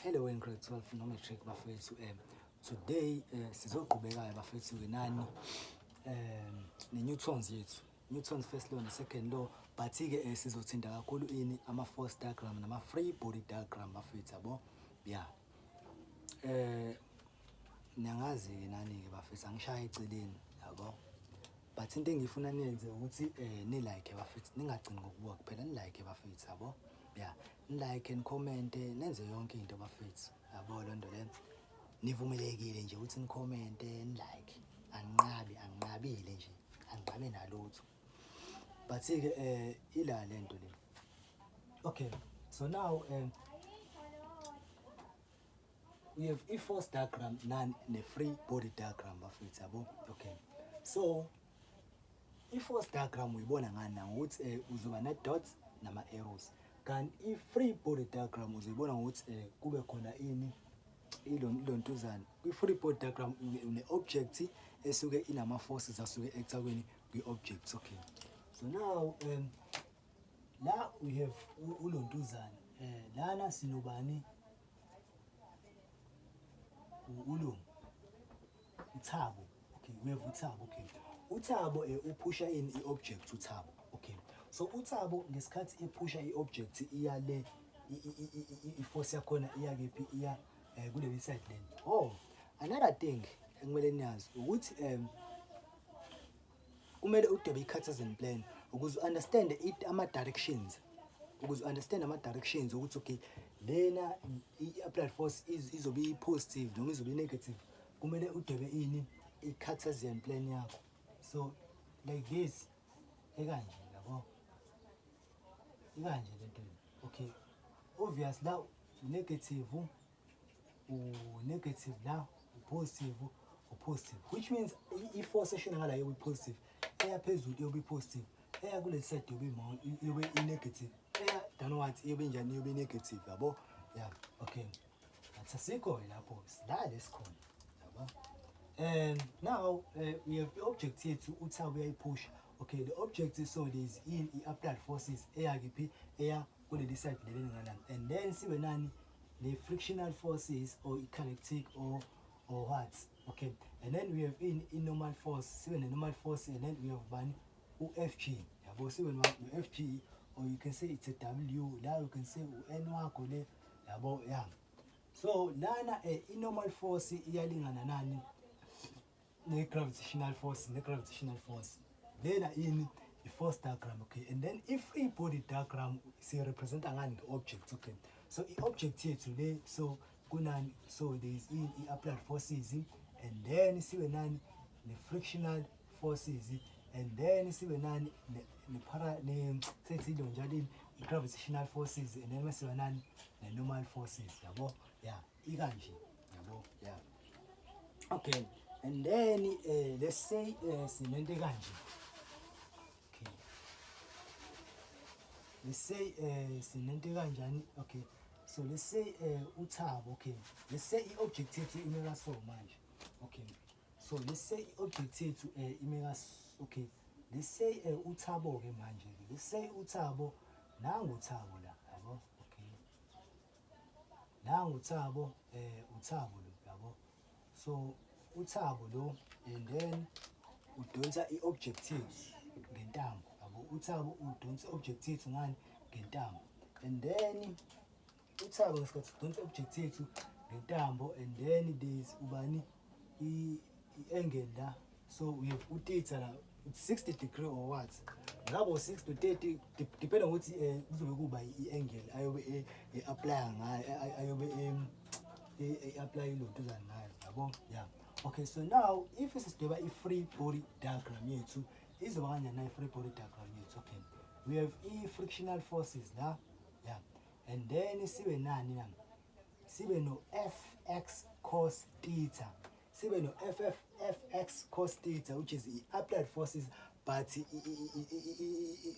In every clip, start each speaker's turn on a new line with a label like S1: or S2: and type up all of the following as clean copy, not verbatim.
S1: Hello in grade 12 no matric bafethu. Today sizoqhubeka bafethu nani ne-newtons yethu. Newton's first law and second law, but ke sizothinta kakhulu ini ama-force diagram nama-free body diagram bafethu yabo. Yeah. Niyangazi nani ke bafethu angishaya eceleni yabo. But into engifuna niyenze ukuthi ni like bafethu, ningagcini ngokubuka kuphela, ni like bafethu yabo. Yeah, like and comment, nenze yonke into bafethu yabo. Loo nto le nivumelekile nje ukuthi ni comment ni like, anginqabile nje, anginqabe nalutho. But ke ila lento le. Okay, so now we have a-force diagram ne-free body diagram bafethu yabo. Okay, so i-force diagram uyibona ngani na ukuthi uzoba ne-dots nama-arrows. Kanti i-free body diagram uzoyibona ukuthi kube khona ini ilontuzana. Kwi-free body diagram une-object esuke inama-forces asuke acta kwi-objects. Okay, so now la we have ulontuzana. Lana sinobani? Uthabo. Okay, we have uthabo. Okay, uthabo upusha in i-object uthabo. Okay, so uthabo ngesikhathi epusha i-object iya le i-force yakhona iya kephi, iya kuleli side leni. Oh, another thing engimele niyazi ukuthi kumele udebe i-Cartesian plan ukuze understand ama-directions, ukuthi okay lena i-applied force izobe i-positive noma izobe i-negative. Kumele udebe ini i-Cartesian plan yakho. So like this ekanje yabo, ikanje lento. Okay, obvious la negative la positive, which means i-force eshona ngala yobe positive, eya phezulu yobe positive, eya kule side yobe i-negative, eya downwards yobe njani, yobe negative yabo. Yeah, okay, that's asikho lapho sidale sikhona yabo. And now we have the object here to uthabo uyayipush. Okay, the object is, so there is in applied forces eya kephi, eya kuleli side leli ngala, and then sibe nani the frictional forces or kinetic or what. Okay, and then we have in normal force, sibe ne normal force, and then we have one FG yabo, sibe no FG, or you can say it's a W. Now you can say N wakho le yabo. Yeah, so lana normal force iyalingana nani ne-gravitational force, then in the force diagram. Okay, and then if free body diagram represent ngani object. Okay, so i-object here today, so kunani, so there is i-applied forces, and then sibe nani the frictional forces, and then sibe nani i-gravitational forces, and then sibe nani the normal forces yabo. Yeah, ikanje yabo. Yeah, okay, and then let's say sinente kanje. Okay, let's say sinente kanjani. Okay, so let's say uthabo. Okay, let's say i-object yethu imeka so manje. Okay, so let's say i-object yethu imeka. Okay, let's say uthabo ke manje, let's say uthabo nangu uthabo la yabo. Okay, nangu uthabo, uthabo lo yabo. So uthabo lo, and then udonsa i-object yethu ngentambo yabo. Uthabo udonsa i-object yethu ngani, ngentambo, and then uthabo ngesikhathi udonsa i-object yethu ngentambo, and then there is ubani i-angle la. So we have u-theta la, it's 60 degree or what, ngabo 6 to 30 depending on ukuthi kuzobe kuba i-angle ayobe apply ngayo, ayobe apply ilontuzana ngayo yabo. Yeah, okay, so now if sisidweba i-free body diagram yethu izoba kanjani na i-free body diagram yethu. Okay, we have i-frictional forces la. Yeah, and then sibe nani na, sibe no fx cos theta, sibe no fx cos theta, which is the applied forces, but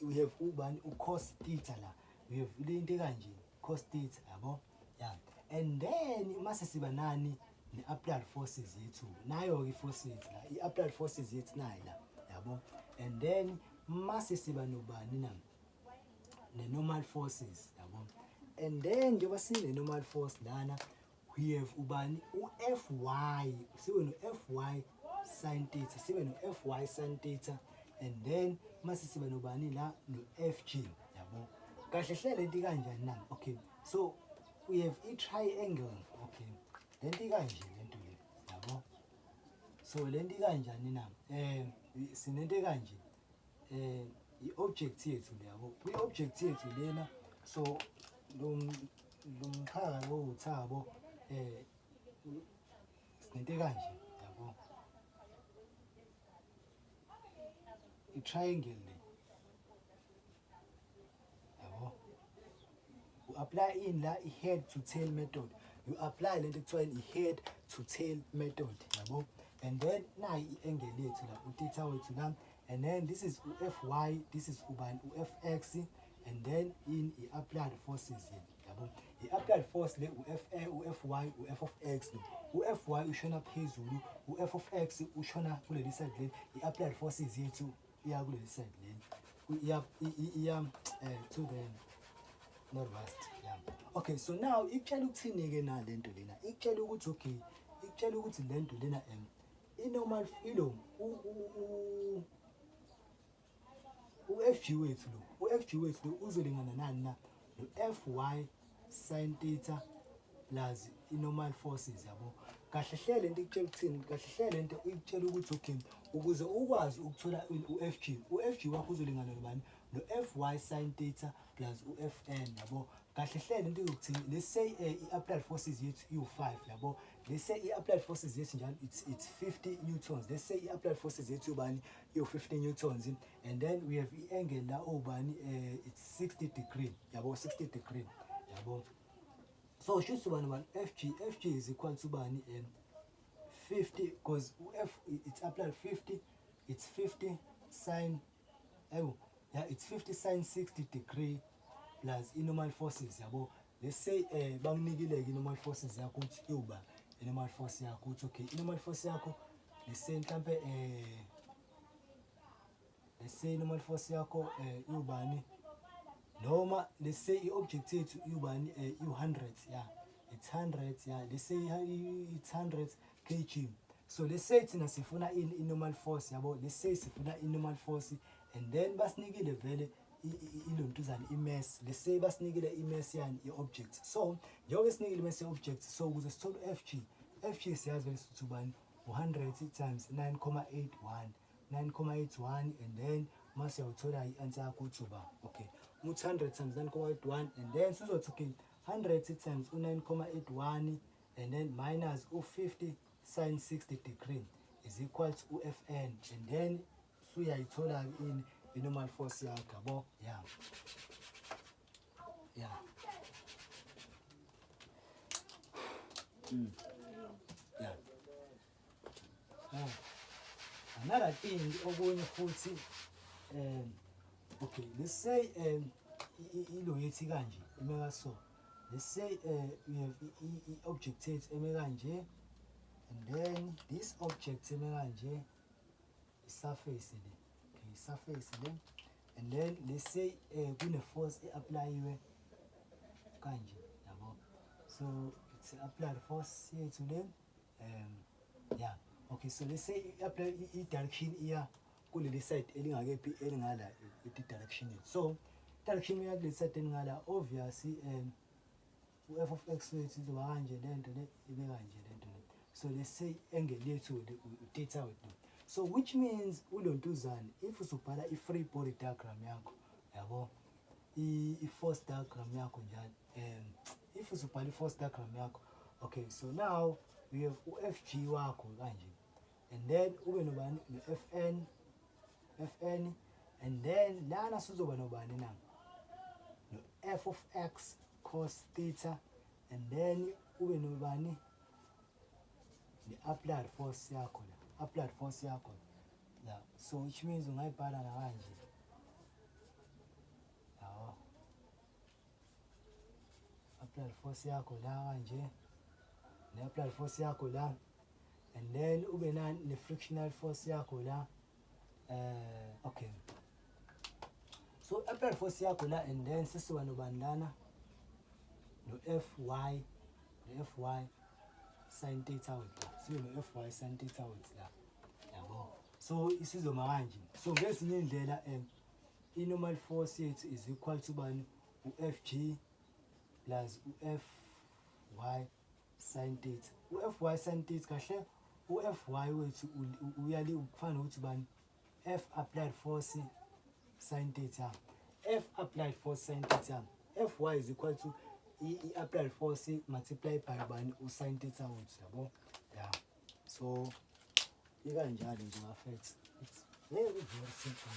S1: we have ubani cos theta la, we have into kanje cos theta yabo. Yeah, and then mase siba nani ne-applied forces yethu nayo i-forces la, i-applied forces yethu nayo la yabo. And then mase siba nobani na ne-normal forces yabo. and then njengoba sine-normal force lana we have ubani u-Fy, sibe no-Fy sin theta, sibe no-Fy sin theta, and then mase sibe nobani la no-Fg, yabo. Kahle hle lento kanjani na? Okay, so we have i-triangle, okay, lento kanje lento le, yabo. So lento kanjani na? Sinento kanje, i-object yethu le, yabo. Kwi-object yethu lena, so lo mkhaya lo uthabo, sinento kanje, yabo. I-triangle le, yabo. You apply in la i-head to tail method. You apply lento ekuthiwa i-head to tail method, yabo. And then nayi i-angle yethu la, u-theta wethu la, and then this is u-Fy, this is ubani u-Fx, and then in i-applied forces here, yabo. I-applied force le u-F u-Fy u-F of x lo, u-Fy ushona phezulu, u-F of x ushona kuleli side leli. I-applied forces yethu iya kuleli side leli, iya to the northwest, yeah. Okay, so now ikutshela ukuthini-ke na lento lena, ikutshela ukuthi okay, ikutshela ukuthi lento lena i-normal ilo u-Fg wethu lo, u-Fg wethu lo uzolingana nani na no-Fy sin theta plus i-normal forces, yabo. Kahle hle lento ikutshela ukuthini, kahle hle lento ikutshela ukuthi okay, ukuze ukwazi ukuthola u-Fg, u-Fg wakho uzolingana nobani no-Fy sin theta plus u-Fn, yabo. Kahle hle lento izokuthini, let's say i-applied forces yethu iwu-5, yabo. Let's say i-applied forces yethu njalo it's 50 newtons. Let's say i-applied forces yethu ubani iwu-50 newtons, and then we have i-angle la ubani it's 60 degree, yabo, 60 degree, yabo. So should ubani ubani Fg is equal to ubani 50, because it's applied 50, it's 50 sin, yeah, it's 50 sin 60 degree plus i-normal forces, yabo. Let's say banginikile i-normal forces yakho ukuthi iyoba i-normal force yakho ukuthi okay, i-normal force yakho let's say mhlambe let's say i-normal force yakho iwubani, noma let's say i-object yethu iwubani iwu-100, yeah, it's 100, yeah, let's say it's 100 kg. So let's say thina sifuna i-normal force, yabo. Let's say sifuna i-normal force, and then basinikile vele ilontuzana i-mass. Let's say basinikile i-mass yani i-object. So njengoba sinikile i-mass ye-object, so ukuze sithole Fg siyazi vele sithi ubani 100 times 9.81, and then mase uyawuthola i-answer yakho ukuthi uba okay, 100 times 9.81, and then sizothi okay, 100 times u-9.81, and then minus u-50 sin 60 degree is equal to u-Fn, and then suyayithola in i-normal force yakho, yabo, yeah, yeah. Yeah. Another thing okunye futhi okay, let's say ilo yethi kanje ime so, let's say we have i-object yethu eme kanje, and then this object eme kanje, i-surface le, okay, i-surface le, and then let's say kune-force e-applyiwe kanje, yabo. So it's applied force yethu le, yeah. Okay, so let's say apply i-direction iya kuleli side elingakephi elingala i-direction yethu. So direction iya kuleli side elingala, obviously u-F of x wethu izoba kanje lento le, ibe kanje lento le. So let's say angle yethu u-theta wethu. So which means ulontuzane if usubhala i-free body diagram yakho, yabo, i-force diagram yakho njalo, if usubhala i-force diagram yakho, okay, so now we have u-Fg wakho kanje, and then ube nobani no-Fn, and then lana sizoba nobani na no-F of x cos theta, and then ube nobani ne-applied force yakho la, applied force yakho la. So which means ungayibhala na kanje, yawo, applied force yakho la kanje, ne-applied force yakho la, and then ube ne-frictional force yakho la, okay. So applied force yakho la, and then sesiba nobani lana no-fy no-fy sin theta wethu la sibe no-fy sin theta wethu la yabo. So isizoma kanje. So ngezinye indlela i-normal force yethu is equal to bani u-fg plus u-fy sin theta. U-fy sin theta kahle u-fy wethu uyali ukufana nokuthi bani F applied force sin theta. F applied force sin theta. Fy is equal to applied force multiplied by bani u-sin theta wethu yabo. Yeah. So ikanjalo nje ngafethu. It's very simple.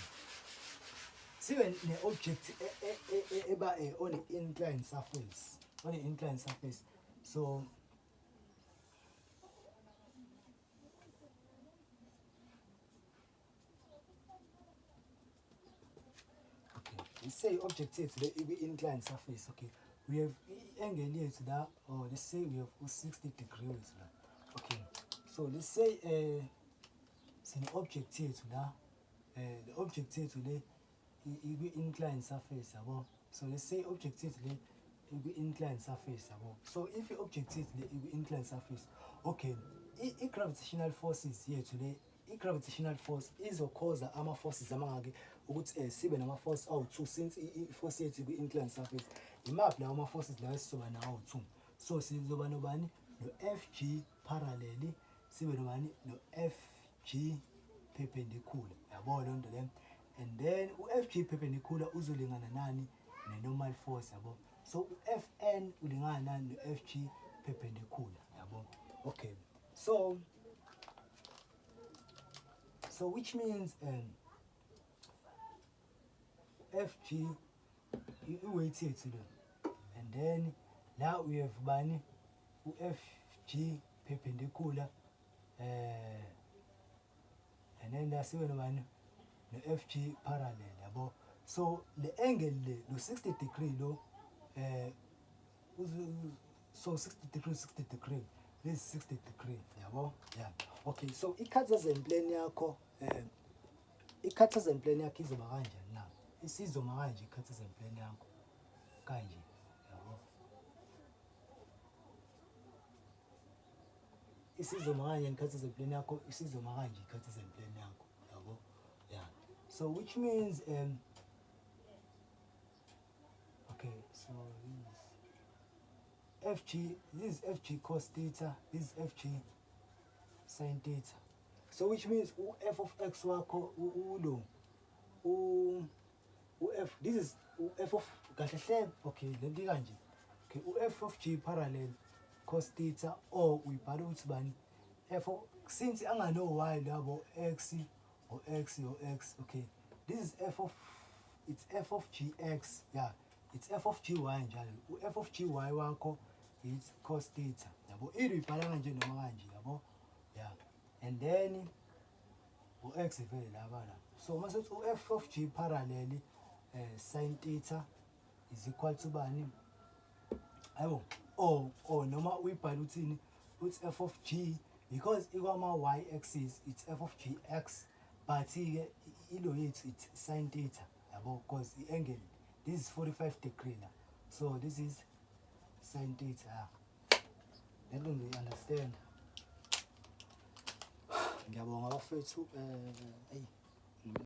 S1: Sibe ne-object eba on an inclined surface. On an inclined surface. So let's say object yethu le inclined surface. Okay, we have angle yethu la, or let's say we have 60 degrees la. Okay, so let's say sine object yethu la, the object yethu le inclined surface yabo. So let's say object yethu le inclined surface yabo. So if the object yethu le inclined surface, okay, i-gravitational forces yethu le, i-gravitational force izokhoza ama-forces amangaki ukuthi sibe nama-force awu-2 since i-force yethu kwi-inclined surface. Imaphi lawo ama-forces lawo esizoba nawo 2? So sizoba nobani no-fg parallel, sibe nobani no-fg perpendicular yabo leyo nto le. And then u-fg perpendicular uzolingana nani ne-normal force yabo. So u-fn ulingana nani no-fg perpendicular yabo. Okay, so which means fg i-weight yethu lo, and then la we have bani u-fg perpendicular and then la sibe nobani no-fg parallel yabo. So the angle le lo 60 degree lo so 60 degree this is 60 degree yabo. Yeah. Okay, so i-Cartesian plane yakho i-Cartesian plane yakho izoba kanjani na? Isizoma kanje i-Cartesian plane yakho kanje yabo. Isizoma kanje i-Cartesian plane yakho, isizoma kanje i-Cartesian plane yakho yabo. Yeah. So which means okay, so fg, this is fg cos theta, this is fg sin theta. So which means f of x wakho ulo f, this is f of kahle, okay, lento kanje. Okay, f of g parallel cos theta, or uyibhala ukuthi bani f of, since angano y labo x or x or x. Okay, this is f of, it's f of gx. Yeah, it's f of gy njalo. F of gy wakho is cos theta yabo. Uyibhala kanje noma kanje yabo. Yeah, and then x vele laba la. So mase f of g parallel sin theta is equal to bani ayo, or noma uyibhala uthini, it's f of g, because ikwama y axis it's f of gx, but ke ilo yethu it's sin theta yabo, because the angle this is 45 degree la. So this is sin theta. That don't you understand? Ngiyabonga bafethu